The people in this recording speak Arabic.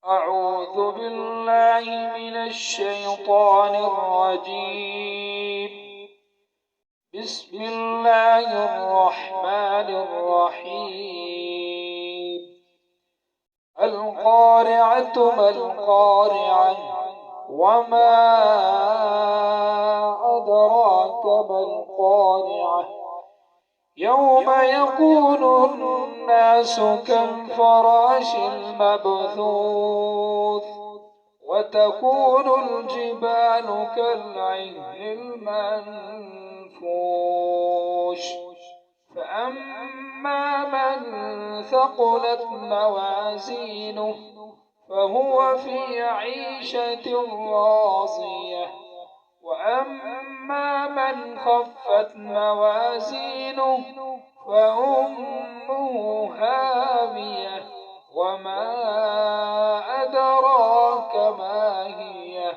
أعوذ بالله من الشيطان الرجيم. بسم الله الرحمن الرحيم. القارعة ما القارعة وما أدراك ما القارعة يوم يكون الناس كالفراش المبثوث وتكون الجبال كالعهن المنفوش فأما من ثقلت موازينه فهو في عيشة راضية وأما من خفت موازينه فأمه هاوية وما أدراك ما هي